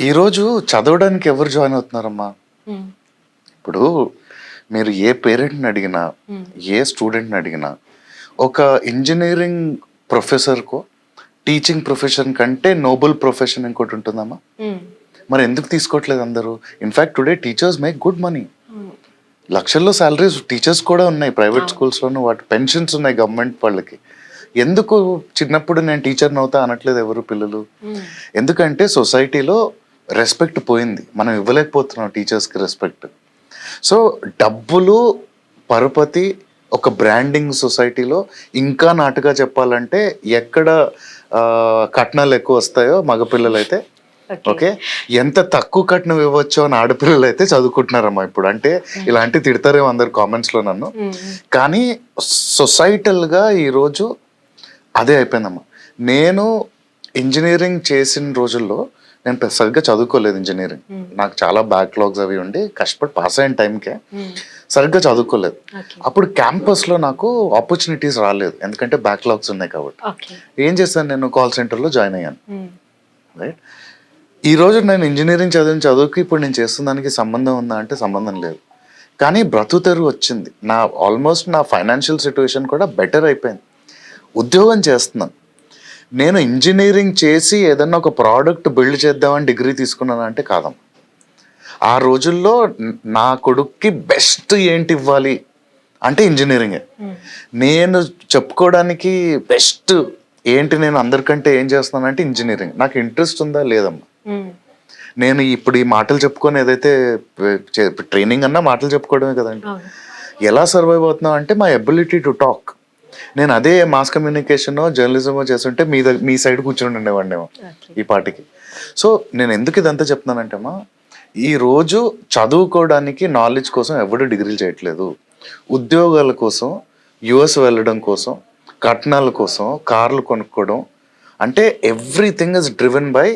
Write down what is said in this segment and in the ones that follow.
ఈరోజు చదవడానికి ఎవరు జాయిన్ అవుతున్నారమ్మా? హ్మ్. ఇప్పుడు మీరు ఏ పేరెంట్ని అడిగినా, హ్మ్. ఏ స్టూడెంట్ని అడిగినా, ఒక ఇంజనీరింగ్ ప్రొఫెసర్కో టీచింగ్ ప్రొఫెషన్ కంటే నోబుల్ ప్రొఫెషన్ ఇంకోటి ఉంటుందమ్మా. హ్మ్. మరి ఎందుకు తీసుకోవట్లేదు అందరూ? In fact today teachers make good money. అవును. లక్షల్లో శాలరీస్ టీచర్స్ కూడా ఉన్నాయి, ప్రైవేట్ అవును. స్కూల్స్లోనూ వాటి పెన్షన్స్ ఉన్నాయి గవర్నమెంట్ వాళ్ళకి. ఎందుకు చిన్నప్పుడు నేను టీచర్ని అవుతా అనట్లేదు ఎవరు పిల్లలు? హ్మ్. ఎందుకంటే సొసైటీలో రెస్పెక్ట్ పోయింది, మనం ఇవ్వలేకపోతున్నాం టీచర్స్కి రెస్పెక్ట్. సో డబ్బులు, పరపతి, ఒక బ్రాండింగ్ సొసైటీలో ఇంకా నాటుగా చెప్పాలంటే ఎక్కడ కట్నాలు ఎక్కువ వస్తాయో మగపిల్లలు అయితే, ఓకే. ఓకే, ఎంత తక్కువ కట్నం ఇవ్వచ్చో అని ఆడపిల్లలు అయితే చదువుకుంటున్నారమ్మా ఇప్పుడు. అంటే ఇలాంటి తిడతారేమో అందరు కామెంట్స్లో నన్ను, హ్మ్. కానీ సొసైటల్గా ఈరోజు అదే అయిపోయిందమ్మా. నేను ఇంజనీరింగ్ చేసిన రోజుల్లో నేను సరిగ్గా చదువుకోలేదు ఇంజనీరింగ్. హ్మ్. నాకు చాలా బ్యాక్లాగ్స్ అవి ఉండి కష్టపడి పాస్ అయిన టైంకే హ్మ్. సరిగ్గా చదువుకోలేదు. ఓకే. అప్పుడు క్యాంపస్లో నాకు ఆపర్చునిటీస్ రాలేదు, ఎందుకంటే బ్యాక్లాగ్స్ ఉన్నాయి కాబట్టి. ఓకే. ఏం చేశాను, నేను కాల్ సెంటర్లో జాయిన్ అయ్యాను. హ్మ్. రైట్. ఈరోజు నేను ఇంజనీరింగ్ చదివిన చదువుకి ఇప్పుడు నేను చేస్తున్న దానికి సంబంధం ఉందా అంటే సంబంధం లేదు. కానీ బ్రతుకు వచ్చింది, నా ఆల్మోస్ట్ నా ఫైనాన్షియల్ సిచ్యువేషన్ కూడా బెటర్ అయిపోయింది. ఉద్యోగం చేస్తున్నాను. నేను ఇంజనీరింగ్ చేసి ఏదన్నా ఒక ప్రోడక్ట్ బిల్డ్ చేద్దామని డిగ్రీ తీసుకున్నాను అంటే కాదమ్మా. ఆ రోజుల్లో నా కొడుక్కి బెస్ట్ ఏంటి ఇవ్వాలి అంటే ఇంజనీరింగే. హ్మ్. నేను చెప్పుకోవడానికి బెస్ట్ ఏంటి, నేను అందరికంటే ఏం చేస్తున్నానంటే ఇంజనీరింగ్. నాకు ఇంట్రెస్ట్ ఉందా లేదమ్మా. హ్మ్. నేను ఇప్పుడు ఈ మాటలు చెప్పుకొని ఏదైతే ట్రైనింగ్ అన్నా మాటలు చెప్పుకోవడమే కదండి. అవును. ఎలా సర్వైవ్ అవుతున్నావు అంటే మై ఎబిలిటీ టు టాక్. నేను అదే మాస్ కమ్యూనికేషనో జర్నలిజమో చేస్తుంటే మీ సైడ్ కూర్చొని ఉండేవాడినేమో ఓకే. ఈ పాటికి. సో నేను ఎందుకు ఇదంతా చెప్తున్నానంటే అమ్మా, ఈరోజు చదువుకోవడానికి నాలెడ్జ్ కోసం ఎవడు డిగ్రీలు చేయట్లేదు. ఉద్యోగాల కోసం, యుఎస్ వెళ్ళడం కోసం, కట్నాల కోసం, కార్లు కొనుక్కోవడం, అంటే ఎవ్రీథింగ్ ఇస్ డ్రివెన్ బై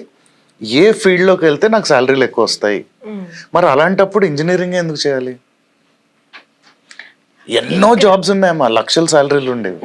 ఏ ఫీల్డ్లోకి వెళ్తే నాకు శాలరీలు ఎక్కువ వస్తాయి. హ్మ్. మరి అలాంటప్పుడు ఇంజనీరింగ్ ఎందుకు చేయాలి? ఎన్నో ఇక్కడ జాబ్స్ ఉన్నాయమ్మా, లక్షల శాలరీలు ఉండేవి.